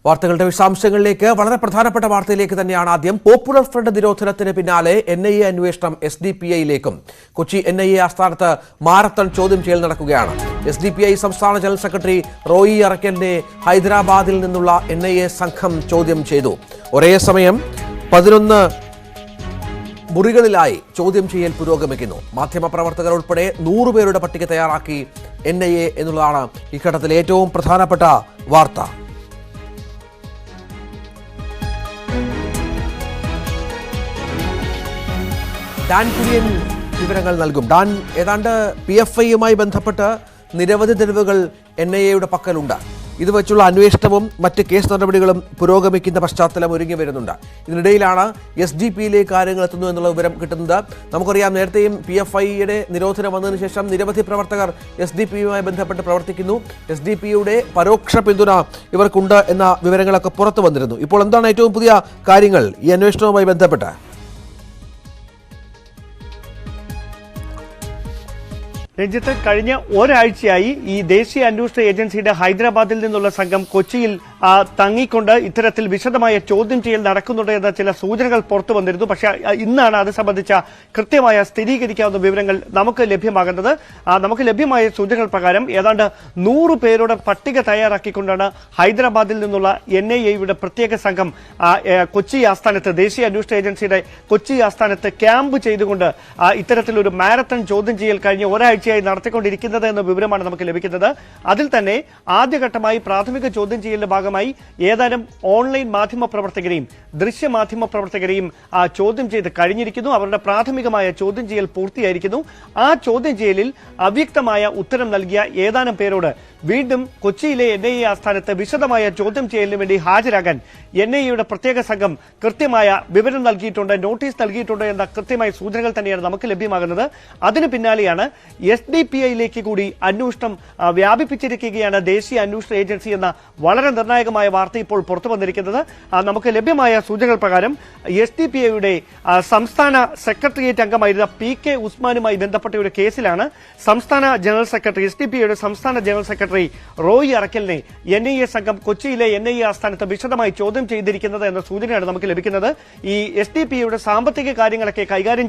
വാർത്തകളുടെ വിശദാംശങ്ങളിലേക്ക് വളരെ പ്രധാനപ്പെട്ട വാർത്തയിലേക്ക് തന്നെയാണ് ആദ്യം. പോപ്പുലർ ഫ്രണ്ട് നിരോധനത്തിന് പിന്നാലെ NIA അന്വേഷണം SDPIയിലേക്കും. കൊച്ചി NIA ആസ്ഥാനത്ത് മാരത്തൺ ചോദ്യം ചെയ്യൽ നടക്കുകയാണ്. SDPI സംസ്ഥാന ജനറൽ സെക്രട്ടറി റോയി അറക്കലിനെ ഹൈദരാബാദിൽ നിന്നുള്ള NIA സംഘം ചോദ്യം ചെയ്തു. ഒരേ സമയം 11 മുറികളിലായി ചോദ്യം ചെയ്യൽ പുരോഗമിക്കുന്നു. മാധ്യമപ്രവർത്തകർ ഉൾപ്പെടെ 100 പേരുടെ പട്ടിക തയ്യാറാക്കി NIA എന്നുള്ളതാണ് ഇഘട്ടത്തിൽ ഏറ്റവും പ്രധാനപ്പെട്ട വാർത്ത. ഡാൻ കുര്യൻ വിവരങ്ങൾ നൽകും. ഡാൻ, ഏതാണ്ട് PFIയുമായി ബന്ധപ്പെട്ട് നിരവധി തെളിവുകൾ NIAയുടെ പക്കലുണ്ട്. ഇത് വെച്ചുള്ള അന്വേഷണവും മറ്റ് കേസ് നടപടികളും പുരോഗമിക്കുന്ന പശ്ചാത്തലം ഒരുങ്ങി വരുന്നുണ്ട്. ഇതിനിടയിലാണ് SDPയിലേക്ക് കാര്യങ്ങൾ എത്തുന്നു എന്നുള്ള വിവരം കിട്ടുന്നത്. നമുക്കറിയാം, നേരത്തെയും PFIയുടെ നിരോധനം വന്നതിന് ശേഷം നിരവധി പ്രവർത്തകർ SDPയുമായി ബന്ധപ്പെട്ട് പ്രവർത്തിക്കുന്നു. SDPയുടെ പരോക്ഷ പിന്തുണ ഇവർക്കുണ്ട് എന്ന വിവരങ്ങളൊക്കെ പുറത്തു വന്നിരുന്നു. ഇപ്പോൾ എന്താണ് ഏറ്റവും പുതിയ കാര്യങ്ങൾ ഈ അന്വേഷണവുമായി ബന്ധപ്പെട്ട്? രഞ്ജിത്ത്, കഴിഞ്ഞ ഒരാഴ്ചയായി ഈ ദേശീയ അന്വേഷണ ഏജൻസിയുടെ ഹൈദരാബാദിൽ നിന്നുള്ള സംഘം കൊച്ചിയിൽ തങ്ങിക്കൊണ്ട് ഇത്തരത്തിൽ വിശദമായ ചോദ്യം ചെയ്യൽ നടക്കുന്നുണ്ട് എന്ന ചില സൂചനകൾ പുറത്തു വന്നിരുന്നു. പക്ഷേ ഇന്നാണ് അത് സംബന്ധിച്ച കൃത്യമായ സ്ഥിരീകരിക്കാവുന്ന വിവരങ്ങൾ നമുക്ക് ലഭ്യമാകുന്നത്. നമുക്ക് ലഭ്യമായ സൂചനകൾ പ്രകാരം ഏതാണ്ട് 100 പേരുടെ പട്ടിക തയ്യാറാക്കിക്കൊണ്ടാണ് ഹൈദരാബാദിൽ നിന്നുള്ള NIAയുടെ പ്രത്യേക സംഘം കൊച്ചി ആസ്ഥാനത്ത്, ദേശീയ അന്വേഷണ ഏജൻസിയുടെ കൊച്ചി ആസ്ഥാനത്ത് ക്യാമ്പ് ചെയ്തുകൊണ്ട് ഇത്തരത്തിലൊരു മാരത്തൺ ചോദ്യം ചെയ്യൽ കഴിഞ്ഞ ഒരാഴ്ചയായി നടത്തിക്കൊണ്ടിരിക്കുന്നത് എന്ന വിവരമാണ് നമുക്ക് ലഭിക്കുന്നത്. അതിൽ തന്നെ ആദ്യഘട്ടമായി പ്രാഥമിക ചോദ്യം ചെയ്യലിന്റെ ഭാഗമായി ഏതാനും ഓൺലൈൻ മാധ്യമ പ്രവർത്തകരെയും ദൃശ്യമാധ്യമ പ്രവർത്തകരെയും ചോദ്യം ചെയ്ത് കഴിഞ്ഞിരിക്കുന്നു. അവരുടെ പ്രാഥമികമായ ചോദ്യം ചെയ്യൽ പൂർത്തിയായിരിക്കുന്നു. ആ ചോദ്യം ചെയ്യലിൽ അവ്യക്തമായ ഉത്തരം നൽകിയ ഏതാനും പേരോട് വീണ്ടും കൊച്ചിയിലെ NIA ആസ്ഥാനത്ത് വിശദമായ ചോദ്യം ചെയ്യലിന് വേണ്ടി ഹാജരാകാൻ NIAയുടെ പ്രത്യേക സംഘം കൃത്യമായ വിവരം നൽകിയിട്ടുണ്ട്, നോട്ടീസ് നൽകിയിട്ടുണ്ട് എന്ന കൃത്യമായ സൂചനകൾ തന്നെയാണ് നമുക്ക് ലഭ്യമാകുന്നത്. അതിന് പിന്നാലെയാണ് SDPIയിലേക്ക് കൂടി അന്വേഷണം വ്യാപിപ്പിച്ചിരിക്കുകയാണ് ദേശീയ അന്വേഷണ ഏജൻസി എന്ന വളരെ നിർണായകമായ വാർത്ത ഇപ്പോൾ പുറത്തു വന്നിരിക്കുന്നത്. നമുക്ക് ലഭ്യമായ സൂചനകൾ പ്രകാരം SDPIയുടെ സംസ്ഥാന സെക്രട്ടേറിയറ്റ് അംഗമായിരുന്ന PK ഉസ്മാനുമായി ബന്ധപ്പെട്ട ഒരു കേസിലാണ് സംസ്ഥാന ജനറൽ സെക്രട്ടറി, SDPIയുടെ സംസ്ഥാന ജനറൽ സെക്രട്ടറി റോയി അറക്കലിനെ NIA സംഘം കൊച്ചിയിലെ NIA ആസ്ഥാനത്ത് വിശദമായി ചോദ്യം ചെയ്തിരിക്കുന്നത് എന്ന സൂചനയാണ് നമുക്ക് ലഭിക്കുന്നത്. ഈ SDPIയുടെ സാമ്പത്തിക കാര്യങ്ങളൊക്കെ കൈകാര്യം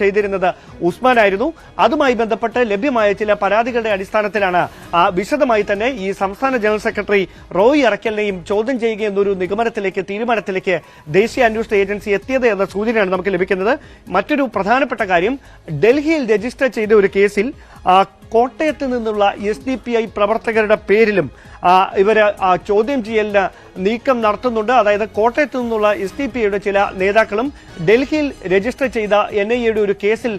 ചെയ്തിരുന്നത് ഉസ്മാനായിരുന്നു. അതുമായി ബന്ധപ്പെട്ട് ലഭ്യമായ ചില പരാതികളുടെ അടിസ്ഥാനത്തിലാണ് വിശദമായി തന്നെ ഈ സംസ്ഥാന ജനറൽ സെക്രട്ടറി റോയി അറക്കലിനെയും ചോദ്യം ചെയ്യുക എന്നൊരു തീരുമാനത്തിലേക്ക് ദേശീയ അന്വേഷണ ഏജൻസി എത്തിയത് എന്ന സൂചനയാണ് നമുക്ക് ലഭിക്കുന്നത്. മറ്റൊരു പ്രധാനപ്പെട്ട കാര്യം, ഡൽഹിയിൽ രജിസ്റ്റർ ചെയ്ത ഒരു കേസിൽ കോട്ടയത്ത് നിന്നുള്ള SDPI പ്രവർത്തകരുടെ പേരിലും ഇവര് ചോദ്യം ചെയ്യലിന് നീക്കം നടത്തുന്നുണ്ട്. അതായത് കോട്ടയത്ത് നിന്നുള്ള SDPIയുടെ ചില നേതാക്കളും ഡൽഹിയിൽ രജിസ്റ്റർ ചെയ്ത NIAയുടെ ഒരു കേസിൽ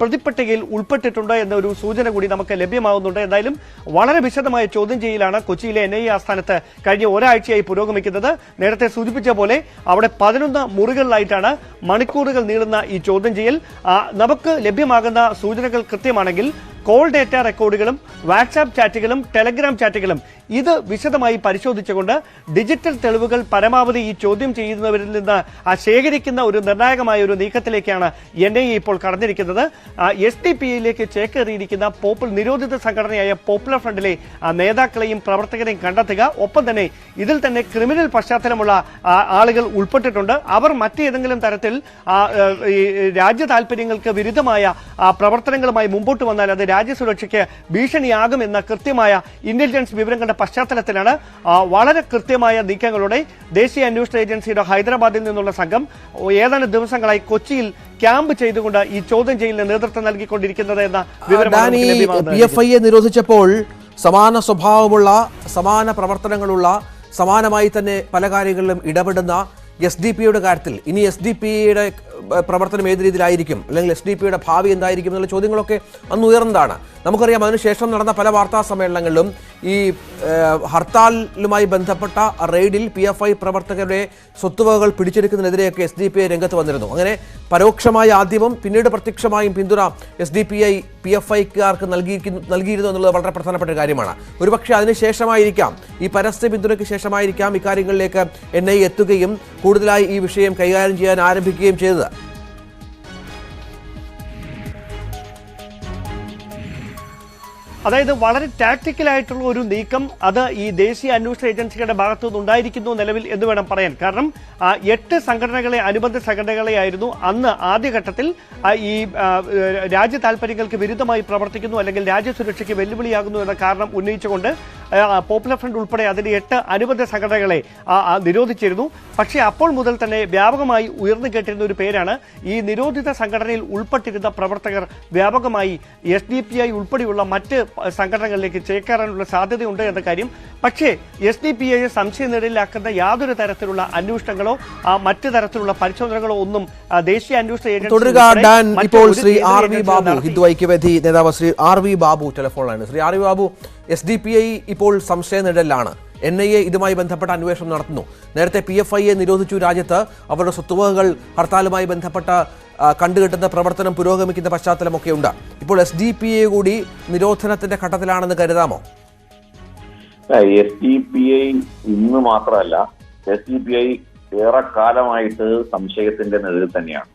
പ്രതിപട്ടികയിൽ ഉൾപ്പെട്ടിട്ടുണ്ട് എന്നൊരു സൂചന കൂടി നമുക്ക് ലഭ്യമാവുന്നുണ്ട്. എന്തായാലും വളരെ വിശദമായ ചോദ്യം ചെയ്യലാണ് കൊച്ചിയിലെ NIA ആസ്ഥാനത്ത് കഴിഞ്ഞ ഒരാഴ്ചയായി പുരോഗമിക്കുന്നത്. നേരത്തെ സൂചിപ്പിച്ച പോലെ അവിടെ 11 മുറികളിലായിട്ടാണ് മണിക്കൂറുകൾ നീളുന്ന ഈ ചോദ്യം ചെയ്യൽ. നമുക്ക് ലഭ്യമാകുന്ന സൂചനകൾ കൃത്യമാണെങ്കിൽ കോൾ ഡേറ്റ റെക്കോർഡുകളും വാട്സാപ്പ് ചാറ്റുകളും ടെലഗ്രാം ചാറ്റുകളും ഇത് വിശദമായി പരിശോധിച്ചുകൊണ്ട് ഡിജിറ്റൽ തെളിവുകൾ പരമാവധി ഈ ചോദ്യം ചെയ്യുന്നവരിൽ നിന്ന് ശേഖരിക്കുന്ന ഒരു നിർണായകമായ ഒരു നീക്കത്തിലേക്കാണ് NIA ഇപ്പോൾ കടന്നിരിക്കുന്നത്. SDPIയിലേക്ക് ചേക്കേറിയിരിക്കുന്ന നിരോധിത സംഘടനയായ പോപ്പുലർ ഫ്രണ്ടിലെ നേതാക്കളെയും പ്രവർത്തകരെയും കണ്ടെത്തുക, ഒപ്പം തന്നെ ഇതിൽ തന്നെ ക്രിമിനൽ പശ്ചാത്തലമുള്ള ആളുകൾ ഉൾപ്പെട്ടിട്ടുണ്ട്. അവർ മറ്റേതെങ്കിലും തരത്തിൽ രാജ്യ താൽപര്യങ്ങൾക്ക് വിരുദ്ധമായ പ്രവർത്തനങ്ങളുമായി മുമ്പോട്ട് വന്നാൽ അത് രാജ്യസുരക്ഷയ്ക്ക് ഭീഷണിയാകുമെന്ന കൃത്യമായ ഇന്റലിജൻസ് വിവരങ്ങളുടെ പശ്ചാത്തലത്തിലാണ് വളരെ കൃത്യമായ നീക്കങ്ങളോടെ ദേശീയ അന്വേഷണ ഏജൻസിയുടെ ഹൈദരാബാദിൽ നിന്നുള്ള സംഘം ഏതാനും ദിവസങ്ങളായി കൊച്ചിയിൽ ക്യാമ്പ് ചെയ്തുകൊണ്ട് ഈ ചോദ്യം ചെയ്യലിന് നേതൃത്വം നൽകിക്കൊണ്ടിരിക്കുന്നത് എന്ന വിവരമാണ് ലഭ്യമാകുന്നത്. PFIയെ നിരോധിച്ചപ്പോൾ സമാന സ്വഭാവമുള്ള, സമാന പ്രവർത്തനങ്ങളുള്ള, സമാനമായി തന്നെ പല കാര്യങ്ങളിലും ഇടപെടുന്ന SDPയുടെ കാര്യത്തിൽ ഇനി SDPയുടെ പ്രവർത്തനം ഏത് രീതിയിലായിരിക്കും, അല്ലെങ്കിൽ SDPയുടെ ഭാവി എന്തായിരിക്കും എന്നുള്ള ചോദ്യങ്ങളൊക്കെ അന്ന് ഉയർന്നതാണ്. നമുക്കറിയാം, അതിനുശേഷം നടന്ന പല വാർത്താ സമ്മേളനങ്ങളിലും ഈ ഹർത്താലുമായി ബന്ധപ്പെട്ട റെയ്ഡിൽ PFI പ്രവർത്തകരുടെ സ്വത്തുവകകൾ പിടിച്ചെടുക്കുന്നതിനെതിരെയൊക്കെ SDPI രംഗത്ത് വന്നിരുന്നു. അങ്ങനെ പരോക്ഷമായ ആദ്യവും പിന്നീട് പ്രത്യക്ഷമായും പിന്തുണ SDPI PFIക്കാർക്ക് നൽകിയിരുന്നു എന്നുള്ളത് വളരെ പ്രധാനപ്പെട്ട കാര്യമാണ്. ഒരുപക്ഷെ അതിനുശേഷമായിരിക്കാം, ഈ പരസ്യ പിന്തുണയ്ക്ക് ശേഷമായിരിക്കാം ഇക്കാര്യങ്ങളിലേക്ക് NIA എത്തുകയും കൂടുതലായി ഈ വിഷയം കൈകാര്യം ചെയ്യാൻ ആരംഭിക്കുകയും ചെയ്തത്. അതായത് വളരെ ടാക്ടിക്കലായിട്ടുള്ള ഒരു നീക്കം അത് ഈ ദേശീയ അന്വേഷണ ഏജൻസികളുടെ ഭാഗത്തു നിന്നുണ്ടായിരിക്കുന്നു നിലവിൽ എന്ന് വേണം പറയാൻ. കാരണം 8 സംഘടനകളെ, അനുബന്ധ സംഘടനകളെയായിരുന്നു അന്ന് ആദ്യഘട്ടത്തിൽ ഈ രാജ്യ താൽപര്യങ്ങൾക്ക് വിരുദ്ധമായി പ്രവർത്തിക്കുന്നു അല്ലെങ്കിൽ രാജ്യസുരക്ഷയ്ക്ക് വെല്ലുവിളിയാകുന്നു എന്ന കാരണം ഉന്നയിച്ചുകൊണ്ട് പോപ്പുലർ ഫ്രണ്ട് ഉൾപ്പെടെ അതിന്റെ 8 അനുബന്ധ സംഘടനകളെ നിരോധിച്ചിരുന്നു. പക്ഷേ അപ്പോൾ മുതൽ തന്നെ വ്യാപകമായി ഉയർന്നു കേട്ടിരുന്ന ഒരു പേരാണ് ഈ നിരോധിത സംഘടനയിൽ ഉൾപ്പെട്ടിരുന്ന പ്രവർത്തകർ വ്യാപകമായി SDPI ഉൾപ്പെടെയുള്ള മറ്റ് സംഘടനകളിലേക്ക് ചേക്കേറാനുള്ള സാധ്യതയുണ്ട് എന്ന കാര്യം. പക്ഷേ SDPIയെ സംശയനിഴലിലാക്കുന്ന യാതൊരു തരത്തിലുള്ള അന്വേഷണങ്ങളോ മറ്റു തരത്തിലുള്ള പരിശോധനകളോ ഒന്നും ദേശീയ അന്വേഷണ ഏജൻസി ഇപ്പോൾ ശ്രീ ആർ വി ബാബു, ഹിന്ദു ഐക്യവേദി നേതാവ് ശ്രീ ആർ വി ബാബു ടെലിഫോണിലാണ്. Shri R V Babu, SDPI ഇപ്പോൾ സംശയനിഴലിലാണ്. NIA ഇതുമായി ബന്ധപ്പെട്ട അന്വേഷണം നടത്തുന്നു. നേരത്തെ PFIയെ നിരോധിച്ചു രാജ്യത്ത്. അവരുടെ സ്വത്തുവകകൾ ഹർത്താലുമായി ബന്ധപ്പെട്ട കണ്ടുകെട്ടുന്ന പ്രവർത്തനം പുരോഗമിക്കുന്ന പശ്ചാത്തലമൊക്കെ ഉണ്ട്. ഇപ്പോൾ SDPI കൂടി നിരോധനത്തിന്റെ ഘട്ടത്തിലാണെന്ന് കരുതാമോ? SDPI ഇന്ന് മാത്രമല്ല, SDPI ഏറെക്കാലമായിട്ട് സംശയത്തിന്റെ നിഴലിൽ തന്നെയാണ്.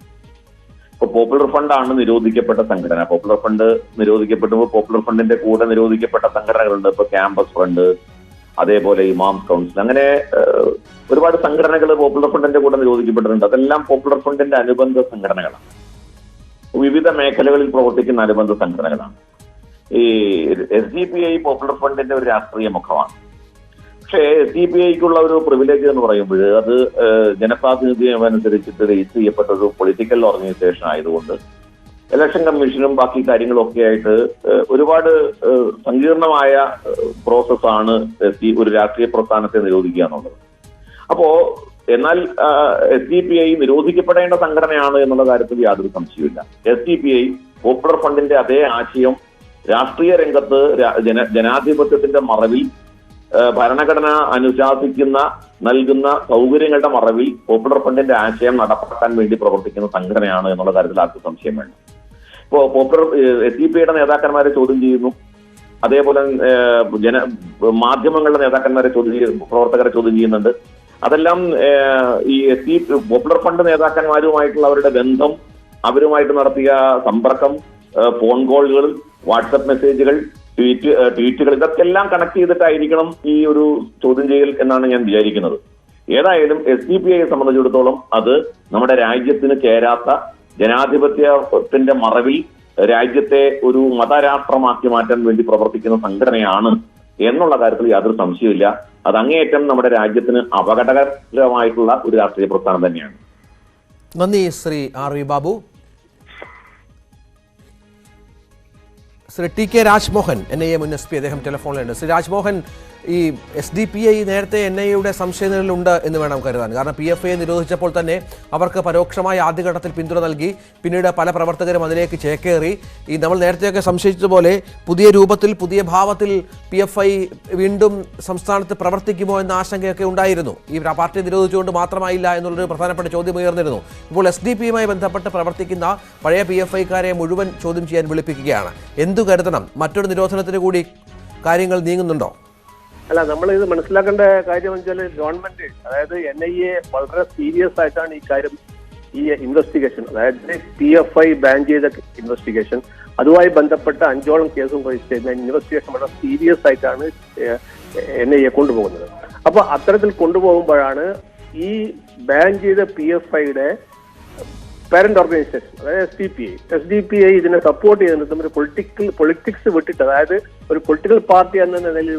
ഇപ്പൊ പോപ്പുലർ ഫണ്ടാണ് നിരോധിക്കപ്പെട്ട സംഘടന. പോപ്പുലർ ഫണ്ട് നിരോധിക്കപ്പെടുമ്പോൾ പോപ്പുലർ ഫണ്ടിന്റെ കൂടെ നിരോധിക്കപ്പെട്ട സംഘടനകളുണ്ട്. ഇപ്പൊ ക്യാമ്പസ് ഫണ്ട്, അതേപോലെ ഇമാംസ് കൗൺസിൽ, അങ്ങനെ ഒരുപാട് സംഘടനകൾ പോപ്പുലർ ഫണ്ടിന്റെ കൂടെ നിരോധിക്കപ്പെട്ടിട്ടുണ്ട്. അതെല്ലാം പോപ്പുലർ ഫണ്ടിന്റെ അനുബന്ധ സംഘടനകളാണ്. വിവിധ മേഖലകളിൽ പ്രവർത്തിക്കുന്ന അനുബന്ധ സംഘടനകളാണ്. ഈ SDPI പോപ്പുലർ ഫണ്ടിന്റെ ഒരു രാഷ്ട്രീയ മുഖമാണ്. പക്ഷേ SDPIക്കുള്ള ഒരു പ്രിവിലേജ് എന്ന് പറയുമ്പോൾ അത് ജനപ്രാതിനിധ്യം അനുസരിച്ചിട്ട് രജിസ്റ്റർ ചെയ്യപ്പെട്ട ഒരു പൊളിറ്റിക്കൽ ഓർഗനൈസേഷൻ ആയതുകൊണ്ട് ഇലക്ഷൻ കമ്മീഷനും ബാക്കി കാര്യങ്ങളൊക്കെ ആയിട്ട് ഒരുപാട് സങ്കീർണമായ പ്രോസസ്സാണ് ഒരു രാഷ്ട്രീയ പ്രസ്ഥാനത്തെ നിരോധിക്കുക എന്നുള്ളത്. അപ്പോ എന്നാൽ SDPI നിരോധിക്കപ്പെടേണ്ട സംഘടനയാണ് എന്നുള്ള കാര്യത്തിൽ യാതൊരു സംശയമില്ല. SDPI പോപ്പുലർ ഫണ്ടിന്റെ അതേ ആശയം രാഷ്ട്രീയ രംഗത്ത് ജനാധിപത്യത്തിന്റെ മറവിൽ ഭരണഘടന അനുശാസിക്കുന്ന നൽകുന്ന സൗകര്യങ്ങളുടെ മറവിൽ പോപ്പുലർ ഫണ്ടിന്റെ ആശയം നടപ്പാക്കാൻ വേണ്ടി പ്രവർത്തിക്കുന്ന സംഘടനയാണ് എന്നുള്ള കാര്യത്തിൽ ആർക്കും സംശയം വേണ്ട. ഇപ്പോ SDPIയുടെ നേതാക്കന്മാരെ ചോദ്യം ചെയ്യുന്നു, അതേപോലെ മാധ്യമങ്ങളുടെ നേതാക്കന്മാരെ പ്രവർത്തകരെ ചോദ്യം ചെയ്യുന്നുണ്ട്. അതെല്ലാം ഈ പോപ്പുലർ ഫണ്ട് നേതാക്കന്മാരുമായിട്ടുള്ള അവരുടെ ബന്ധം, അവരുമായിട്ട് നടത്തിയ സമ്പർക്കം, ഫോൺ കോളുകൾ, വാട്സപ്പ് മെസ്സേജുകൾ, ട്വീറ്റുകൾ, ഇതൊക്കെ എല്ലാം കണക്ട് ചെയ്തിട്ടായിരിക്കണം ഈ ഒരു ചോദ്യം ചെയ്യൽ എന്നാണ് ഞാൻ വിചാരിക്കുന്നത്. ഏതായാലും SDPIയെ സംബന്ധിച്ചിടത്തോളം അത് നമ്മുടെ രാജ്യത്തിന് ചേരാത്ത ജനാധിപത്യത്തിന്റെ മറവിൽ രാജ്യത്തെ ഒരു മതരാഷ്ട്രമാക്കി മാറ്റാൻ വേണ്ടി പ്രവർത്തിക്കുന്ന സംഘടനയാണ് എന്നുള്ള കാര്യത്തിൽ യാതൊരു സംശയമില്ല. അത് അങ്ങേയറ്റം നമ്മുടെ രാജ്യത്തിന് അപകടകരമായിട്ടുള്ള ഒരു രാഷ്ട്രീയ പ്രസ്ഥാനം തന്നെയാണ്. നന്ദി Shri R V Babu. Shri TK Rajmohan, NIA മുൻ SP, അദ്ദേഹം ടെലിഫോണിലുണ്ട്. ശ്രീ രാജ്മോഹൻ, ഈ SDPI നേരത്തെ NIAയുടെ സംശയനിഴലുണ്ട് എന്ന് വേണം കരുതാൻ. കാരണം PFI നിരോധിച്ചപ്പോൾ തന്നെ അവർക്ക് പരോക്ഷമായ ആദ്യഘട്ടത്തിൽ പിന്തുണ നൽകി. പിന്നീട് പല പ്രവർത്തകരും അതിലേക്ക് ചേക്കേറി. ഈ നമ്മൾ നേരത്തെയൊക്കെ സംശയിച്ചതുപോലെ പുതിയ രൂപത്തിൽ, പുതിയ ഭാവത്തിൽ PFI വീണ്ടും സംസ്ഥാനത്ത് പ്രവർത്തിക്കുമോ എന്ന ആശങ്കയൊക്കെ ഉണ്ടായിരുന്നു. ഈ പാർട്ടി നിരോധിച്ചുകൊണ്ട് മാത്രമായില്ല എന്നുള്ളൊരു പ്രധാനപ്പെട്ട ചോദ്യം ഉയർന്നിരുന്നു. ഇപ്പോൾ SDPIയുമായി ബന്ധപ്പെട്ട് പ്രവർത്തിക്കുന്ന പഴയ PFIക്കാരെ മുഴുവൻ ചോദ്യം ചെയ്യാൻ വിളിപ്പിക്കുകയാണ്. എന്തു കരുതണം? മറ്റൊരു നിരോധനത്തിന് കൂടി കാര്യങ്ങൾ നീങ്ങുന്നുണ്ടോ? അല്ല, നമ്മൾ ഇത് മനസ്സിലാക്കേണ്ട കാര്യം വെച്ചാൽ ഗവൺമെന്റ്, അതായത് NIA വളരെ സീരിയസ് ആയിട്ടാണ് ഈ കാര്യം, ഈ ഇൻവെസ്റ്റിഗേഷൻ, അതായത് PFI ബാൻ ചെയ്ത ഇൻവെസ്റ്റിഗേഷൻ, അതുമായി ബന്ധപ്പെട്ട 5ഓളം കേസും രജിസ്റ്റർ ചെയ്യുന്ന ഇൻവെസ്റ്റിഗേഷൻ വളരെ സീരിയസ് ആയിട്ടാണ് NIA കൊണ്ടുപോകുന്നത്. അപ്പൊ അത്തരത്തിൽ കൊണ്ടുപോകുമ്പോഴാണ് ഈ ബാൻ ചെയ്ത PFIയുടെ പാരന്റ് ഓർഗനൈസേഷൻ, അതായത് SDPI ഇതിനെ സപ്പോർട്ട് ചെയ്യുന്നത് ഒരു പൊളിറ്റിക്സ് വിട്ടിട്ട്, അതായത് ഒരു പൊളിറ്റിക്കൽ പാർട്ടി എന്ന നിലയിൽ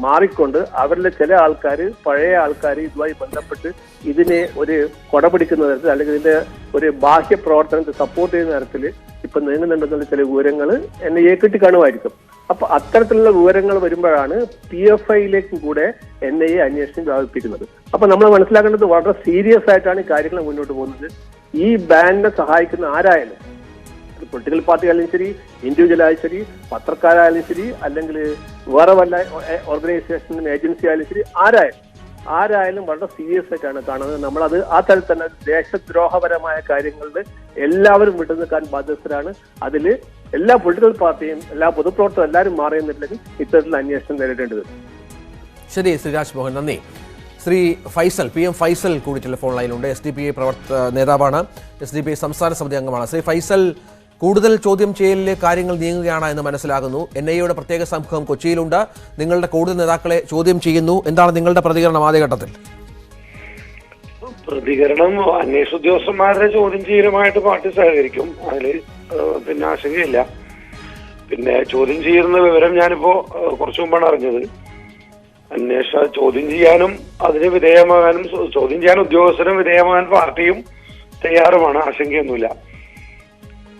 മാറിക്കൊണ്ട് അവരിലെ ചില ആൾക്കാർ, പഴയ ആൾക്കാർ ഇതുമായി ബന്ധപ്പെട്ട് ഇതിനെ ഒരു കൊടപിടിക്കുന്ന തരത്തിൽ അല്ലെങ്കിൽ ഇതിന്റെ ഒരു ബാഹ്യ പ്രവർത്തനത്തെ സപ്പോർട്ട് ചെയ്യുന്ന തരത്തിൽ ഇപ്പൊ നീങ്ങുന്നുണ്ടെന്നുള്ള ചില വിവരങ്ങൾ NIA കിട്ടിക്കാണുമായിരിക്കും. അപ്പൊ അത്തരത്തിലുള്ള വിവരങ്ങൾ വരുമ്പോഴാണ് PFIയിലേക്കും കൂടെ NIA അന്വേഷണം വ്യാപിപ്പിക്കുന്നത്. അപ്പൊ നമ്മൾ മനസ്സിലാക്കേണ്ടത് വളരെ സീരിയസ് ആയിട്ടാണ് ഈ കാര്യങ്ങൾ മുന്നോട്ട് പോകുന്നത്. ഈ ബാനിനെ സഹായിക്കുന്ന ആരായാലും, പൊളിറ്റിക്കൽ പാർട്ടി ആയാലും ശരി, ഇൻഡിവിജ്വൽ ആയാലും ശരി, പത്രക്കാരായാലും ശരി, അല്ലെങ്കിൽ വേറെ വല്ല ഓർഗനൈസേഷനും ഏജൻസി ആയാലും ശരി, ആരായാലും വളരെ സീരിയസ് ആയിട്ടാണ് കാണുന്നത്. നമ്മളത് ആ തരത്തിൽ തന്നെ ദേശദ്രോഹപരമായ കാര്യങ്ങളിൽ എല്ലാവരും വിട്ടു നിൽക്കാൻ ബാധ്യസ്ഥരാണ്. അതിൽ എല്ലാ പൊളിറ്റിക്കൽ പാർട്ടിയും, എല്ലാ പൊതുപ്രവർത്തകരും എല്ലാവരും മാറിയെന്നില്ലെങ്കിൽ ഇത്തരത്തിലുള്ള അന്വേഷണം നേരിടേണ്ടത്. ശരി, ശ്രീ രാജ്മോഹൻ, നന്ദി. ശ്രീ ഫൈസൽ, PM ഫൈസൽ കൂടി ടെലിഫോൺ ലൈനിലുണ്ട്. SDPI നേതാവാണ്, SDPI സംസ്ഥാന സമിതി അംഗമാണ്. ശ്രീ ഫൈസൽ, കൂടുതൽ ചോദ്യം ചെയ്യലിലെ കാര്യങ്ങൾ നീങ്ങുകയാണ് എന്ന് മനസ്സിലാകുന്നു. NIAയുടെ പ്രത്യേക സംഘം കൊച്ചിയിലുണ്ട്. നിങ്ങളുടെ കൂടുതൽ നേതാക്കളെ ചോദ്യം ചെയ്യുന്നു. എന്താണ് നിങ്ങളുടെ പ്രതികരണം ആദ്യഘട്ടത്തിൽ? പ്രതികരണം അന്വേഷണ ഉദ്യോഗസ്ഥന്മാരുടെ ചോദ്യം ചെയ്യലുമായിട്ട് പാർട്ടി സഹകരിക്കും. അതിൽ പിന്നെ ആശങ്കയില്ല. പിന്നെ ചോദ്യം ചെയ്യുന്ന വിവരം ഞാനിപ്പോ കുറച്ചു മുമ്പാണ് അറിഞ്ഞത്. ചോദ്യം ചെയ്യാനും അതിന് വിധേയമാകാനും ചോദ്യം ചെയ്യാൻ ഉദ്യോഗസ്ഥരും വിധേയമാകാൻ പാർട്ടിയും തയ്യാറുമാണ്. ആശങ്കയൊന്നുമില്ല.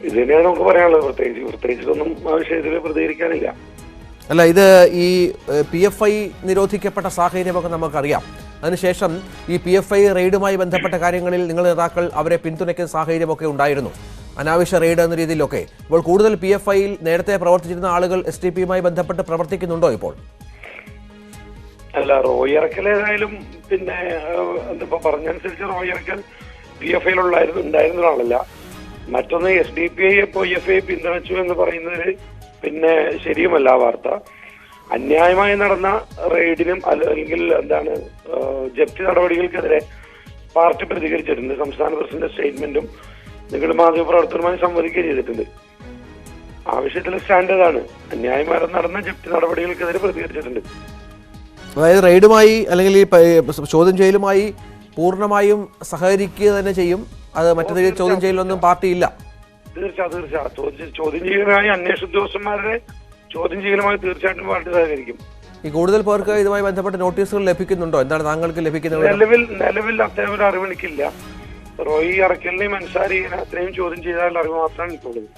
ഇത് തന്നെയാണ് നമുക്ക് പറയാനുള്ളത്. പ്രത്യേകിച്ചൊന്നും ആ വിഷയത്തിൽ പ്രതികരിക്കാനില്ല. അല്ല, ഇത് ഈ PFI നിരോധിക്കപ്പെട്ട സാഹചര്യമൊക്കെ നമുക്കറിയാം. അതിനുശേഷം ഈ PFI റെയ്ഡുമായി ബന്ധപ്പെട്ട കാര്യങ്ങളിൽ നിങ്ങൾ നേതാക്കൾ അവരെ പിന്തുണയ്ക്കുന്ന സാഹചര്യമൊക്കെ ഉണ്ടായിരുന്നു, അനാവശ്യ റെയ്ഡ് എന്ന രീതിയിലൊക്കെ. ഇപ്പോൾ കൂടുതൽ PFIയിൽ നേരത്തെ പ്രവർത്തിച്ചിരുന്ന ആളുകൾ STPയുമായി ബന്ധപ്പെട്ട് പ്രവർത്തിക്കുന്നുണ്ടോ ഇപ്പോൾ? അല്ല, റോയ് ഇറക്കൽ ഏതായാലും പിന്നെ എന്താ പറഞ്ഞനുസരിച്ച് റോയ് ഇറക്കൽ PFIയിൽ ഉണ്ടായിരുന്ന ആളല്ല. മറ്റൊന്ന് SDPI PFI പിന്തുണച്ചു എന്ന് പറയുന്നതിൽ പിന്നെ ശരിയുമല്ല ആ വാർത്ത. അന്യായമായി നടന്ന റെയ്ഡിനും അല്ലെങ്കിൽ എന്താണ് ജപ്തി നടപടികൾക്കെതിരെ പാർട്ടി പ്രതികരിച്ചിട്ടുണ്ട്. സംസ്ഥാന പ്രസിഡന്റ് സ്റ്റേറ്റ്മെന്റും നിങ്ങൾ മാധ്യമപ്രവർത്തകരുമായി സംവദിക്കുകയും ചെയ്തിട്ടുണ്ട്. ആ വിഷയത്തിൽ സ്റ്റാൻഡേർഡാണ്. അന്യായമായി നടന്ന ജപ്തി നടപടികൾക്കെതിരെ പ്രതികരിച്ചിട്ടുണ്ട്. അതായത് റെയ്ഡുമായി അല്ലെങ്കിൽ ഈ ചോദ്യം ചെയ്യലുമായി പൂർണ്ണമായും സഹകരിക്കുക തന്നെ ചെയ്യും. അത് മറ്റു ചോദ്യം ചെയ്യലൊന്നും പാർട്ടിയില്ല. തീർച്ചയായും ചോദ്യം ചെയ്യലുമായി അന്വേഷണ ഉദ്യോഗസ്ഥന്മാരുടെ ചോദ്യം ചെയ്യലുമായി തീർച്ചയായിട്ടും പാർട്ടി സഹകരിക്കും. ഈ കൂടുതൽ പേർക്ക് ഇതുമായി ബന്ധപ്പെട്ട നോട്ടീസുകൾ ലഭിക്കുന്നുണ്ടോ? എന്താണ് താങ്കൾക്ക് ലഭിക്കുന്നത്? നിലവിൽ അത്തരം ഒരു അറിവ് എനിക്കില്ല. റോയി അറക്കലിനെയും അൻസാരിയെ അത്രയും ചോദ്യം ചെയ്താൽ അറിവ് മാത്രമാണ് എനിക്കുള്ളത്.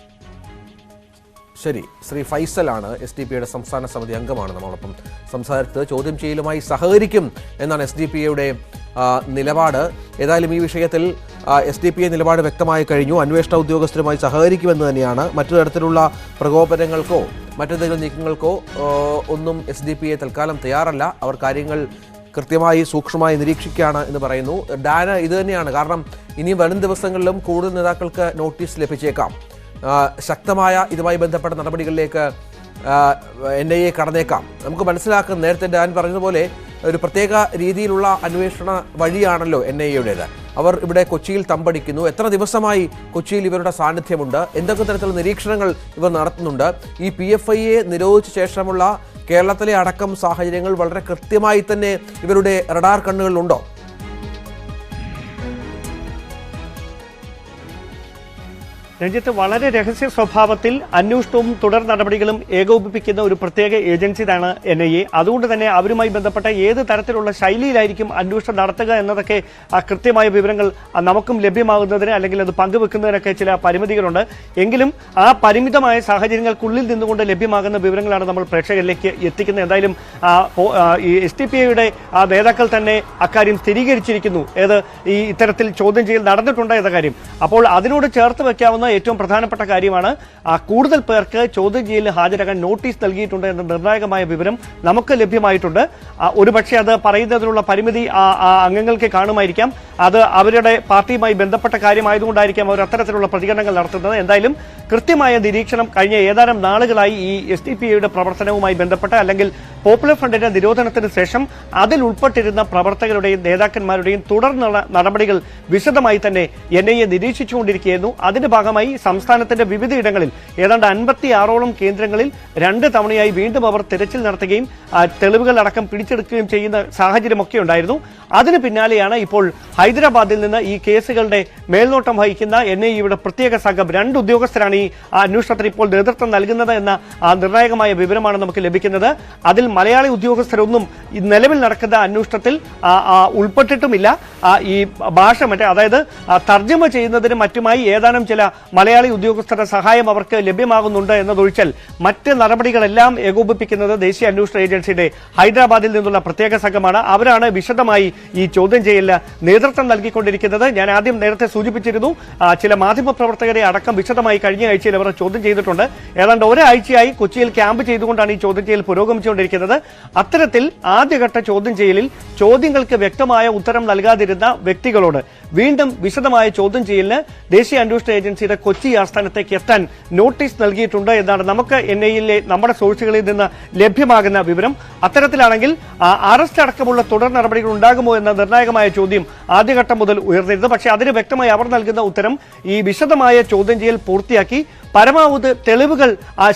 ശരി, ശ്രീ ഫൈസലാണ് SDPയുടെ സംസ്ഥാന സമിതി അംഗമാണ് നമ്മളോടൊപ്പം സംസാരിച്ചത്. ചോദ്യം ചെയ്യലുമായി സഹകരിക്കും എന്നാണ് SDPയുടെ നിലപാട്. ഏതായാലും ഈ വിഷയത്തിൽ SDPA നിലപാട് വ്യക്തമായി കഴിഞ്ഞു. അന്വേഷണ ഉദ്യോഗസ്ഥരുമായി സഹകരിക്കുമെന്ന് തന്നെയാണ്. മറ്റു തരത്തിലുള്ള പ്രകോപനങ്ങൾക്കോ മറ്റെന്തെങ്കിലും നീക്കങ്ങൾക്കോ ഒന്നും SDPA തൽക്കാലം തയ്യാറല്ല. അവർ കാര്യങ്ങൾ കൃത്യമായി സൂക്ഷ്മമായി നിരീക്ഷിക്കുകയാണ് എന്ന് പറയുന്നു. ഡാന ഇത് തന്നെയാണ് കാരണം. ഇനി വരും ദിവസങ്ങളിലും കൂടുതൽ നേതാക്കൾക്ക് നോട്ടീസ് ലഭിച്ചേക്കാം. ശക്തമായ ഇതുമായി ബന്ധപ്പെട്ട നടപടികളിലേക്ക് NIA കടന്നേക്കാം. നമുക്ക് മനസ്സിലാക്കുന്ന നേരത്തെ ഡാൻ പറഞ്ഞതുപോലെ ഒരു പ്രത്യേക രീതിയിലുള്ള അന്വേഷണ വഴിയാണല്ലോ NIAയുടേത്. അവർ ഇവിടെ കൊച്ചിയിൽ തമ്പടിക്കുന്നു. എത്ര ദിവസമായി കൊച്ചിയിൽ ഇവരുടെ സാന്നിധ്യമുണ്ട്? എന്തൊക്കെ തരത്തിലുള്ള നിരീക്ഷണങ്ങൾ ഇവർ നടത്തുന്നുണ്ട്? ഈ PFIയെ നിരോധിച്ച ശേഷമുള്ള കേരളത്തിലെ അടക്കം സാഹചര്യങ്ങൾ വളരെ കൃത്യമായി തന്നെ ഇവരുടെ റഡാർ കണ്ണുകളിലുണ്ടോ? രഞ്ജിത്ത്, വളരെ രഹസ്യ സ്വഭാവത്തിൽ അന്വേഷണവും തുടർ നടപടികളും ഏകോപിപ്പിക്കുന്ന ഒരു പ്രത്യേക ഏജൻസിയാണ് NIA. അതുകൊണ്ട് തന്നെ അവരുമായി ബന്ധപ്പെട്ട ഏത് തരത്തിലുള്ള ശൈലിയിലായിരിക്കും അന്വേഷണം നടത്തുക എന്നതൊക്കെ കൃത്യമായ വിവരങ്ങൾ നമുക്കും ലഭ്യമാകുന്നതിന് അല്ലെങ്കിൽ അത് പങ്കുവെക്കുന്നതിനൊക്കെ ചില പരിമിതികളുണ്ട്. എങ്കിലും ആ പരിമിതമായ സാഹചര്യങ്ങൾക്കുള്ളിൽ നിന്നുകൊണ്ട് ലഭ്യമാകുന്ന വിവരങ്ങളാണ് നമ്മൾ പ്രേക്ഷകരിലേക്ക് എത്തിക്കുന്നത്. എന്തായാലും ഈ SDPയുടെ നേതാക്കൾ തന്നെ അക്കാര്യം സ്ഥിരീകരിച്ചിരിക്കുന്നു. ഈ ഇത്തരത്തിൽ ചോദ്യം ചെയ്യൽ നടന്നിട്ടുണ്ട് എന്ന കാര്യം. അപ്പോൾ അതിനോട് ചേർത്ത് വയ്ക്കാവുന്ന ഏറ്റവും പ്രധാനപ്പെട്ട കാര്യമാണ് കൂടുതൽ പേർക്ക് ചോദ്യം ചെയ്യലിന് ഹാജരാകാൻ നോട്ടീസ് നൽകിയിട്ടുണ്ട് എന്ന നിർണായകമായ വിവരം നമുക്ക് ലഭ്യമായിട്ടുണ്ട്. ഒരുപക്ഷെ അത് പറയുന്നതിനുള്ള പരിമിതി അംഗങ്ങൾക്ക് കാണുമായിരിക്കാം. അത് അവരുടെ പാർട്ടിയുമായി ബന്ധപ്പെട്ട കാര്യമായതുകൊണ്ടായിരിക്കാം അവർ അത്തരത്തിലുള്ള പ്രതികരണങ്ങൾ നടത്തുന്നത്. എന്തായാലും കൃത്യമായ നിരീക്ഷണം കഴിഞ്ഞ ഏതാനും നാളുകളായി ഈ SDPയുടെ പ്രവർത്തനവുമായി ബന്ധപ്പെട്ട അല്ലെങ്കിൽ പോപ്പുലർ ഫ്രണ്ടിന്റെ നിരോധനത്തിന് ശേഷം അതിൽ ഉൾപ്പെട്ടിരുന്ന പ്രവർത്തകരുടെയും നേതാക്കന്മാരുടെയും തുടർ നടപടികൾ വിശദമായി തന്നെ NIA നിരീക്ഷിച്ചുകൊണ്ടിരിക്കുകയായിരുന്നു. അതിന്റെ ഭാഗമായി സംസ്ഥാനത്തിന്റെ വിവിധയിടങ്ങളിൽ ഏതാണ്ട് 56ഓളം കേന്ദ്രങ്ങളിൽ 2 തവണയായി വീണ്ടും അവർ തെരച്ചിൽ നടത്തുകയും തെളിവുകൾ അടക്കം പിടിച്ചെടുക്കുകയും ചെയ്യുന്ന സാഹചര്യമൊക്കെ ഉണ്ടായിരുന്നു. അതിന് പിന്നാലെയാണ് ഇപ്പോൾ ഹൈദരാബാദിൽ നിന്ന് ഈ കേസുകളുടെ മേൽനോട്ടം വഹിക്കുന്ന NIAയുടെ പ്രത്യേക സംഘം 2 ഉദ്യോഗസ്ഥരാണ് ഈ അന്വേഷണത്തിന് ഇപ്പോൾ നേതൃത്വം നൽകുന്നത് എന്ന നിർണായകമായ വിവരമാണ് നമുക്ക് ലഭിക്കുന്നത്. അതിൽ മലയാളി ഉദ്യോഗസ്ഥരൊന്നും നിലവിൽ നടക്കുന്ന അന്വേഷണത്തിൽ ഉൾപ്പെട്ടിട്ടുമില്ല. ഈ ഭാഷ അതായത് തർജ്ജമ ചെയ്യുന്നതിന് മറ്റുമായി ഏതാനും ചില മലയാളി ഉദ്യോഗസ്ഥരുടെ സഹായം അവർക്ക് ലഭ്യമാകുന്നുണ്ട് എന്നതൊഴിച്ചാൽ മറ്റ് നടപടികളെല്ലാം ഏകോപിപ്പിക്കുന്നത് ദേശീയ അന്വേഷണ ഏജൻസിയുടെ ഹൈദരാബാദിൽ നിന്നുള്ള പ്രത്യേക സംഘമാണ്. അവരാണ് വിശദമായി ഈ ചോദ്യം ചെയ്യലിന് നേതൃത്വം നൽകിക്കൊണ്ടിരിക്കുന്നത്. ഞാൻ ആദ്യം നേരത്തെ സൂചിപ്പിച്ചിരുന്നു, ചില മാധ്യമപ്രവർത്തകരെ അടക്കം വിശദമായി കഴിഞ്ഞ ആഴ്ചയിൽ അവർ ചോദ്യം ചെയ്തിട്ടുണ്ട്. ഏതാണ്ട് ഒരാഴ്ചയായി കൊച്ചിയിൽ ക്യാമ്പ് ചെയ്തുകൊണ്ടാണ് ഈ ചോദ്യം ചെയ്യൽ പുരോഗമിച്ചുകൊണ്ടിരിക്കുന്നത്. അത്തരത്തിൽ ആദ്യഘട്ട ചോദ്യം ചെയ്യലിൽ ചോദ്യങ്ങൾക്ക് വ്യക്തമായ ഉത്തരം നൽകാതിരുന്ന വ്യക്തികളോട് വീണ്ടും വിശദമായ ചോദ്യം ചെയ്യലിന് ദേശീയ അന്വേഷണ ഏജൻസിയുടെ കൊച്ചി ആസ്ഥാനത്തേക്ക് എത്താൻ നോട്ടീസ് നൽകിയിട്ടുണ്ട് എന്നാണ് നമുക്ക് NIAയിലെ നമ്മുടെ സോഴ്സുകളിൽ നിന്ന് ലഭ്യമാകുന്ന വിവരം. അത്തരത്തിലാണെങ്കിൽ അറസ്റ്റ് അടക്കമുള്ള തുടർ നടപടികൾ ഉണ്ടാകുമോ എന്ന നിർണായകമായ ചോദ്യം ആദ്യഘട്ടം മുതൽ ഉയർന്നിരുന്നു. പക്ഷേ അതിന് വ്യക്തമായി അവർ നൽകുന്ന ഉത്തരം ഈ വിശദമായ ചോദ്യം ചെയ്യൽ പൂർത്തിയാക്കി പരമാവധി തെളിവുകൾ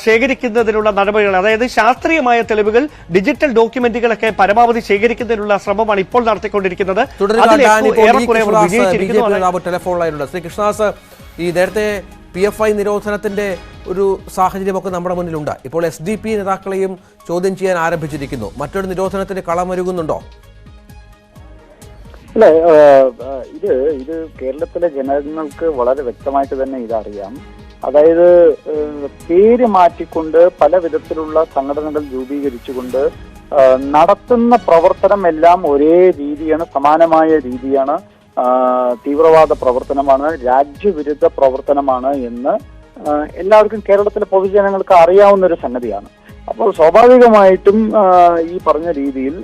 ശേഖരിക്കുന്നതിനുള്ള നടപടികൾ, അതായത് ശാസ്ത്രീയമായ തെളിവുകൾ, ഡിജിറ്റൽ ഡോക്യുമെന്റുകളൊക്കെ പരമാവധി ശേഖരിക്കുന്നതിനുള്ള ശ്രമമാണ് ഇപ്പോൾ നടത്തിക്കൊണ്ടിരിക്കുന്നത്. ടെലിഫോണിലായിരുന്നു ശ്രീ കൃഷ്ണദാസ്. ഈ നേരത്തെ PFI നിരോധനത്തിന്റെ ഒരു സാഹചര്യമൊക്കെ നമ്മുടെ മുന്നിലുണ്ട്. ഇപ്പോൾ SDP നേതാക്കളെയും ചോദ്യം ചെയ്യാൻ ആരംഭിച്ചിരിക്കുന്നു. മറ്റൊരു നിരോധനത്തിന് കളമൊരുങ്ങുന്നുണ്ടോ? അല്ല, ഇത് കേരളത്തിലെ ജനങ്ങൾക്ക് വളരെ വ്യക്തമായിട്ട് തന്നെ ഇതറിയാം. അതായത് പേര് മാറ്റിക്കൊണ്ട് പല വിധത്തിലുള്ള സംഘടനകൾ രൂപീകരിച്ചുകൊണ്ട് നടത്തുന്ന പ്രവർത്തനം എല്ലാം ഒരേ രീതിയാണ്, സമാനമായ രീതിയാണ്. തീവ്രവാദ പ്രവർത്തനമാണ്, രാജ്യവിരുദ്ധ പ്രവർത്തനമാണ് എന്ന് എല്ലാവർക്കും കേരളത്തിലെ പൊതുജനങ്ങൾക്ക് അറിയാവുന്ന ഒരു സംഗതിയാണ്. അപ്പോൾ സ്വാഭാവികമായിട്ടും ഈ പറഞ്ഞ രീതിയിൽ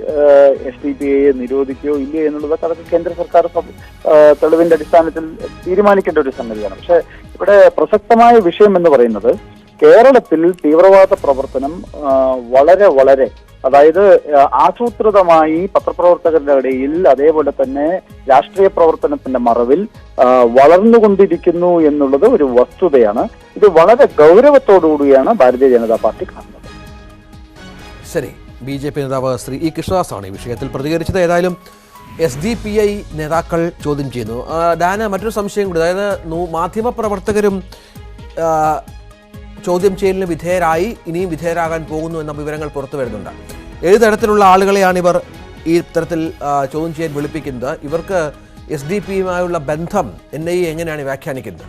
SDPIയെ നിരോധിക്കുകയോ ഇല്ലയോ എന്നുള്ളതൊക്കെ അതൊക്കെ കേന്ദ്ര സർക്കാർ തെളിവിന്റെ അടിസ്ഥാനത്തിൽ തീരുമാനിക്കേണ്ട ഒരു സംഗതിയാണ്. പക്ഷെ ഇവിടെ പ്രസക്തമായ വിഷയം എന്ന് പറയുന്നത് കേരളത്തിൽ തീവ്രവാദ പ്രവർത്തനം വളരെ അതായത് ആസൂത്രിതമായി പത്രപ്രവർത്തകരുടെ ഇടയിൽ, അതേപോലെ തന്നെ രാഷ്ട്രീയ പ്രവർത്തനത്തിന്റെ മറവിൽ വളർന്നുകൊണ്ടിരിക്കുന്നു എന്നുള്ളത് ഒരു വസ്തുതയാണ്. ഇത് വളരെ ഗൗരവത്തോടുകൂടിയാണ് ഭാരതീയ ജനതാ പാർട്ടി കാണുന്നത്. ശരി, BJP നേതാവ് ശ്രീ E. കൃഷ്ണദാസാണ് ഈ വിഷയത്തിൽ പ്രതികരിച്ചത്. ഏതായാലും SDPI നേതാക്കൾ ചോദ്യം ചെയ്യുന്നു. ഡാന, മറ്റൊരു സംശയം കൂടി, അതായത് മാധ്യമപ്രവർത്തകരും ചോദ്യം ചെയ്യലിന് വിധേയരായി, ഇനിയും വിധേയരാകാൻ പോകുന്നു എന്ന വിവരങ്ങൾ പുറത്തു വരുന്നുണ്ട്. ഏത് തരത്തിലുള്ള ആളുകളെയാണ് ഇവർ ഈ തരത്തിൽ ചോദ്യം ചെയ്യാൻ വിളിപ്പിക്കുന്നത്? ഇവർക്ക് SDP-യുമായുള്ള ബന്ധം NIA എങ്ങനെയാണ് വ്യാഖ്യാനിക്കുന്നത്?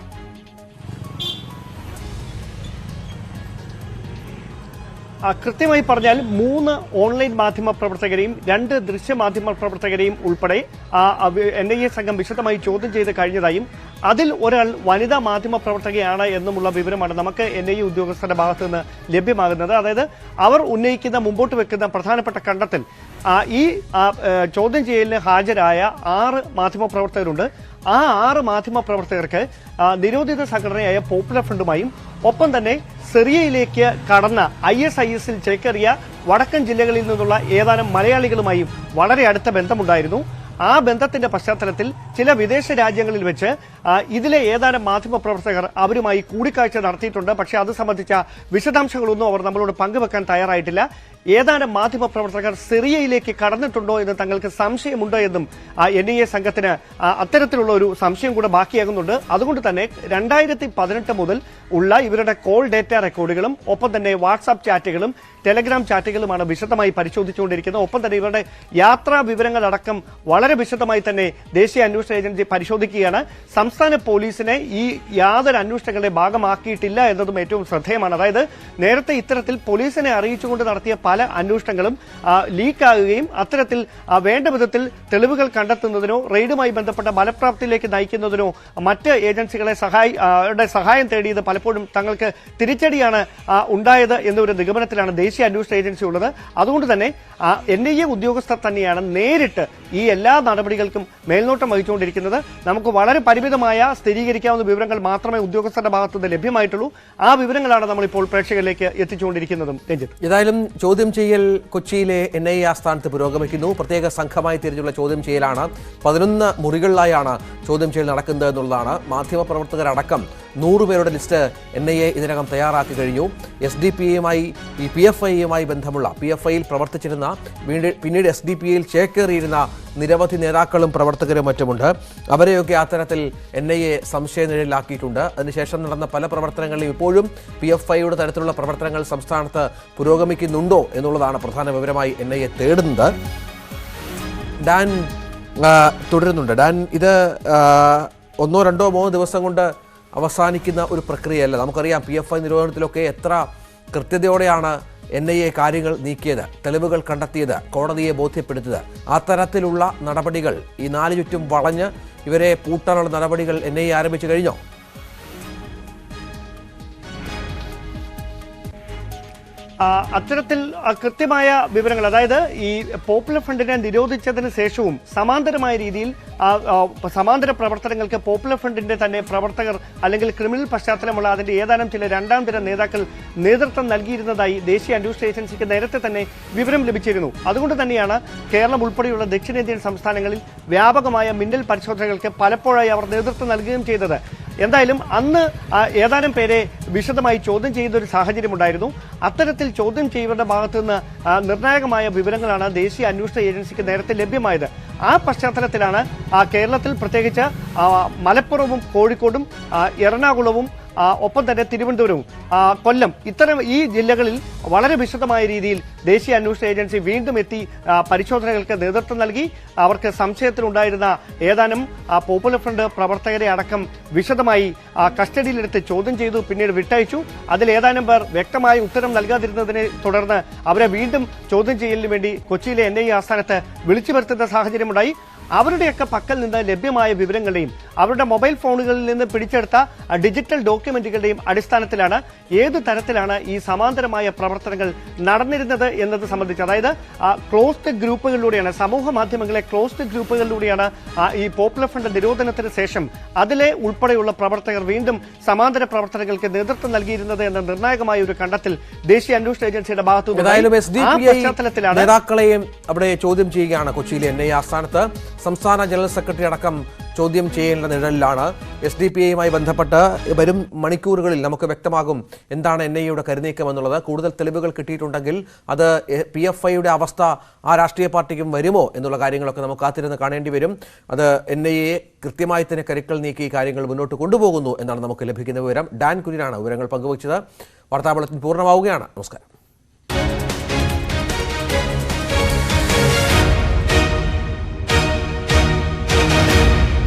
കൃത്യമായി പറഞ്ഞാൽ 3 ഓൺലൈൻ മാധ്യമ പ്രവർത്തകരെയും 2 ദൃശ്യമാധ്യമ പ്രവർത്തകരെയും ഉൾപ്പെടെ NIA സംഘം വിശദമായി ചോദ്യം ചെയ്ത് കഴിഞ്ഞതായും അതിൽ ഒരാൾ വനിതാ മാധ്യമ പ്രവർത്തകയാണ് എന്നുമുള്ള വിവരമാണ് നമുക്ക് NIA ഉദ്യോഗസ്ഥരുടെ ഭാഗത്തു നിന്ന് ലഭ്യമാകുന്നത്. അതായത് അവർ ഉന്നയിക്കുന്ന, മുമ്പോട്ട് വെക്കുന്ന പ്രധാനപ്പെട്ട കണ്ടെത്തൽ, ഈ ചോദ്യം ചെയ്യലിന് ഹാജരായ 6 മാധ്യമപ്രവർത്തകരുണ്ട്. ആ 6 മാധ്യമപ്രവർത്തകർക്ക് നിരോധിത സംഘടനയായ പോപ്പുലർ ഫ്രണ്ടുമായും ഒപ്പം തന്നെ സിറിയയിലേക്ക് കടന്ന ISIS-ൽ ചേക്കേറിയ വടക്കൻ ജില്ലകളിൽ നിന്നുള്ള ഏതാനും മലയാളികളുമായും വളരെ അടുത്ത ബന്ധമുണ്ടായിരുന്നു. ആ ബന്ധത്തിന്റെ പശ്ചാത്തലത്തിൽ ചില വിദേശ രാജ്യങ്ങളിൽ വെച്ച് ഇതിലെ ഏതാനും മാധ്യമപ്രവർത്തകർ അവരുമായി കൂടിക്കാഴ്ച നടത്തിയിട്ടുണ്ട്. പക്ഷേ അത് സംബന്ധിച്ച വിശദാംശങ്ങളൊന്നും അവർ നമ്മളോട് പങ്കുവെക്കാൻ തയ്യാറായിട്ടില്ല. ഏതാനും മാധ്യമപ്രവർത്തകർ സിറിയയിലേക്ക് കടന്നിട്ടുണ്ടോ എന്ന് തങ്ങൾക്ക് സംശയമുണ്ട് എന്നും NIA സംഘത്തിന് അത്തരത്തിലുള്ള ഒരു സംശയം കൂടെ ബാക്കിയാകുന്നുണ്ട്. അതുകൊണ്ട് തന്നെ 2018 മുതൽ ഉള്ള ഇവരുടെ കോൾ ഡേറ്റ റെക്കോർഡുകളും ഒപ്പം തന്നെ വാട്സാപ്പ് ചാറ്റുകളും ടെലഗ്രാം ചാറ്റുകളുമാണ് വിശദമായി പരിശോധിച്ചുകൊണ്ടിരിക്കുന്നത്. ഒപ്പം തന്നെ ഇവരുടെ യാത്രാ വിവരങ്ങളടക്കം വളരെ വിശദമായി തന്നെ ദേശീയ അന്വേഷണ ഏജൻസി പരിശോധിക്കുകയാണ്. സംസ്ഥാന പോലീസിനെ ഈ യാതൊരു അന്വേഷണങ്ങളുടെ ഭാഗമാക്കിയിട്ടില്ല എന്നതും ഏറ്റവും ശ്രദ്ധേയമാണ്. അതായത് നേരത്തെ ഇത്തരത്തിൽ പോലീസിനെ അറിയിച്ചുകൊണ്ട് നടത്തിയ പല അന്വേഷണങ്ങളും ലീക്കാകുകയും അത്തരത്തിൽ വേണ്ട വിധത്തിൽ തെളിവുകൾ കണ്ടെത്തുന്നതിനോ റെയ്ഡുമായി ബന്ധപ്പെട്ട ഫലപ്രാപ്തിയിലേക്ക് നയിക്കുന്നതിനോ മറ്റ് ഏജൻസികളെ സഹായം തേടിയത് പലപ്പോഴും തങ്ങൾക്ക് തിരിച്ചടിയാണ് ഉണ്ടായത് എന്നൊരു നിഗമനത്തിലാണ് ദേശീയ അന്വേഷണ ഏജൻസി ഉള്ളത്. അതുകൊണ്ട് തന്നെ NIA ഉദ്യോഗസ്ഥർ തന്നെയാണ് നേരിട്ട് ഈ എല്ലാ നടപടികൾക്കും മേൽനോട്ടം വഹിച്ചുകൊണ്ടിരിക്കുന്നത്. നമുക്ക് വളരെ പരിമിതമായ സ്ഥിരീകരിക്കാവുന്ന വിവരങ്ങൾ മാത്രമേ ഉദ്യോഗസ്ഥരുടെ ഭാഗത്തുനിന്ന് ലഭ്യമായിട്ടുള്ളൂ. ആ വിവരങ്ങളാണ് നമ്മളിപ്പോൾ പ്രേക്ഷകരിലേക്ക് എത്തിച്ചുകൊണ്ടിരിക്കുന്നതും. ഏതായാലും ചോദ്യം ചെയ്യൽ കൊച്ചിയിലെ NIA ആസ്ഥാനത്ത് പുരോഗമിക്കുന്നു. പ്രത്യേക സംഘമായി തിരിച്ചുള്ള ചോദ്യം ചെയ്യലാണ്. 11 മുറികളിലായാണ് ചോദ്യം ചെയ്യൽ നടക്കുന്നത് എന്നുള്ളതാണ്. മാധ്യമപ്രവർത്തകരടക്കം 100 പേരുടെ ലിസ്റ്റ് NIA ഇതിനകം തയ്യാറാക്കി കഴിഞ്ഞു. SDP-യുമായി ഈ PFI-യുമായി ബന്ധമുള്ള, PFI-യിൽ പ്രവർത്തിച്ചിരുന്ന, പിന്നീട് SDP-യിൽ ചേക്കേറിയിരുന്ന നിരവധി നേതാക്കളും പ്രവർത്തകരും മറ്റുമുണ്ട്. അവരെയൊക്കെ അത്തരത്തിൽ NIA സംശയനിഴലിലാക്കിയിട്ടുണ്ട്. അതിനുശേഷം നടന്ന പല പ്രവർത്തനങ്ങളിലും ഇപ്പോഴും PFI-യുടെ തരത്തിലുള്ള പ്രവർത്തനങ്ങൾ സംസ്ഥാനത്ത് പുരോഗമിക്കുന്നുണ്ടോ എന്നുള്ളതാണ് പ്രധാന വിവരമായി NIA തേടുന്നത്. ഡാൻ തുടരുന്നുണ്ട്. ഡാൻ, ഇത് 1, 2, 3 ദിവസം കൊണ്ട് അവസാനിക്കുന്ന ഒരു പ്രക്രിയയല്ല. നമുക്കറിയാം PFI നിരോധനത്തിലൊക്കെ എത്ര കൃത്യതയോടെയാണ് NIA കാര്യങ്ങൾ നീക്കിയത്, തെളിവുകൾ കണ്ടെത്തിയത്, കോടതിയെ ബോധ്യപ്പെടുത്തിയത്. ആ തരത്തിലുള്ള നടപടികൾ, ഈ 4 ചുറ്റും വളഞ്ഞ് ഇവരെ പൂട്ടാനുള്ള നടപടികൾ NIA ആരംഭിച്ചു കഴിഞ്ഞോ? അത്തരത്തിൽ കൃത്യമായ വിവരങ്ങൾ, അതായത് ഈ പോപ്പുലർ ഫ്രണ്ടിനെ നിരോധിച്ചതിന് ശേഷവും സമാന്തരമായ രീതിയിൽ സമാന്തര പ്രവർത്തനങ്ങൾക്ക് പോപ്പുലർ ഫ്രണ്ടിന്റെ തന്നെ പ്രവർത്തകർ അല്ലെങ്കിൽ ക്രിമിനൽ പശ്ചാത്തലമുള്ള അതിന്റെ ഏതാനും ചില 2ാം തരം നേതാക്കൾ നേതൃത്വം നൽകിയിരുന്നതായി ദേശീയ അന്വേഷണ ഏജൻസിക്ക് നേരത്തെ തന്നെ വിവരം ലഭിച്ചിരുന്നു. അതുകൊണ്ട് തന്നെയാണ് കേരളം ഉൾപ്പെടെയുള്ള ദക്ഷിണേന്ത്യൻ സംസ്ഥാനങ്ങളിൽ വ്യാപകമായ മിന്നൽ പരിശോധനകൾക്ക് പലപ്പോഴായി അവർ നേതൃത്വം നൽകുകയും ചെയ്തത്. എന്തായാലും അന്ന് ഏതാനും പേരെ വിശദമായി ചോദ്യം ചെയ്ത ഒരു സാഹചര്യമുണ്ടായിരുന്നു. അത്തരത്തിൽ ചോദ്യം ചെയ്യുന്നവരുടെ ഭാഗത്തു നിന്ന് നിർണായകമായ വിവരങ്ങളാണ് ദേശീയ അന്വേഷണ ഏജൻസിക്ക് നേരത്തെ ലഭ്യമായത്. ആ പശ്ചാത്തലത്തിലാണ് കേരളത്തിൽ പ്രത്യേകിച്ച് മലപ്പുറവും കോഴിക്കോടും എറണാകുളവും ഒപ്പം തന്നെ തിരുവനന്തപുരവും കൊല്ലം ഇത്തരം ഈ ജില്ലകളിൽ വളരെ വിശദമായ രീതിയിൽ ദേശീയ അന്വേഷണ ഏജൻസി വീണ്ടും എത്തി പരിശോധനകൾക്ക് നേതൃത്വം നൽകി. അവർക്ക് സംശയത്തിലുണ്ടായിരുന്ന ഏതാനും പോപ്പുലർ ഫ്രണ്ട് പ്രവർത്തകരെ അടക്കം വിശദമായി കസ്റ്റഡിയിലെടുത്ത് ചോദ്യം ചെയ്തു, പിന്നീട് വിട്ടയച്ചു. അതിൽ ഏതാനും പേർ വ്യക്തമായ ഉത്തരം നൽകാതിരുന്നതിനെ തുടർന്ന് അവരെ വീണ്ടും ചോദ്യം ചെയ്യലിന് വേണ്ടി കൊച്ചിയിലെ NIA ആസ്ഥാനത്ത് വിളിച്ചു വരുത്തുന്ന സാഹചര്യമുണ്ടായി. അവരുടെയൊക്കെ പക്കൽ നിന്ന് ലഭ്യമായ വിവരങ്ങളുടെയും അവരുടെ മൊബൈൽ ഫോണുകളിൽ നിന്ന് പിടിച്ചെടുത്ത ഡിജിറ്റൽ ഡോക്യുമെന്റുകളുടെയും അടിസ്ഥാനത്തിലാണ് ഏത് തരത്തിലാണ് ഈ സമാന്തരമായ പ്രവർത്തനങ്ങൾ നടന്നിരുന്നത് എന്നത് സംബന്ധിച്ച്, അതായത് ക്ലോസ്ഡ് ഗ്രൂപ്പുകളിലൂടെയാണ്, സമൂഹ മാധ്യമങ്ങളെ ക്ലോസ്ഡ് ഗ്രൂപ്പുകളിലൂടെയാണ് ഈ പോപ്പുലർ ഫ്രണ്ട് നിരോധനത്തിന് ശേഷം അതിലെ ഉൾപ്പെടെയുള്ള പ്രവർത്തകർ വീണ്ടും സമാന്തര പ്രവർത്തനങ്ങൾക്ക് നേതൃത്വം നൽകിയിരുന്നത് എന്ന നിർണായകമായ ഒരു കണ്ടെത്തൽ ദേശീയ അന്വേഷണ ഏജൻസിയുടെ പശ്ചാത്തലത്തിലാണ് നേതാക്കളെയും അവിടെ ചോദ്യം ചെയ്യുകയാണ് കൊച്ചിയിലെ NIA ആസ്ഥാനത്ത്. സംസ്ഥാന ജനറൽ സെക്രട്ടറി അടക്കം ചോദ്യം ചെയ്യേണ്ട നിഴലിലാണ്. SDPIയുമായി ബന്ധപ്പെട്ട് വരും മണിക്കൂറുകളിൽ നമുക്ക് വ്യക്തമാകും എന്താണ് NIAയുടെ കരുനീക്കം എന്നുള്ളത്. കൂടുതൽ തെളിവുകൾ കിട്ടിയിട്ടുണ്ടെങ്കിൽ അത് PFIയുടെ അവസ്ഥ ആ രാഷ്ട്രീയ പാർട്ടിക്കും വരുമോ എന്നുള്ള കാര്യങ്ങളൊക്കെ നമുക്ക് കാത്തിരുന്ന് കാണേണ്ടി വരും. അത് NIA കൃത്യമായി തന്നെ കരുക്കൾ നീക്കി ഈ കാര്യങ്ങൾ മുന്നോട്ട് കൊണ്ടുപോകുന്നു എന്നാണ് നമുക്ക് ലഭിക്കുന്ന വിവരം. ഡാൻ കുര്യനാണ് വിവരങ്ങൾ പങ്കുവച്ചത്. വാർത്താ ബുള്ളറ്റിൻ പൂർണ്ണമാവുകയാണ്. നമസ്കാരം.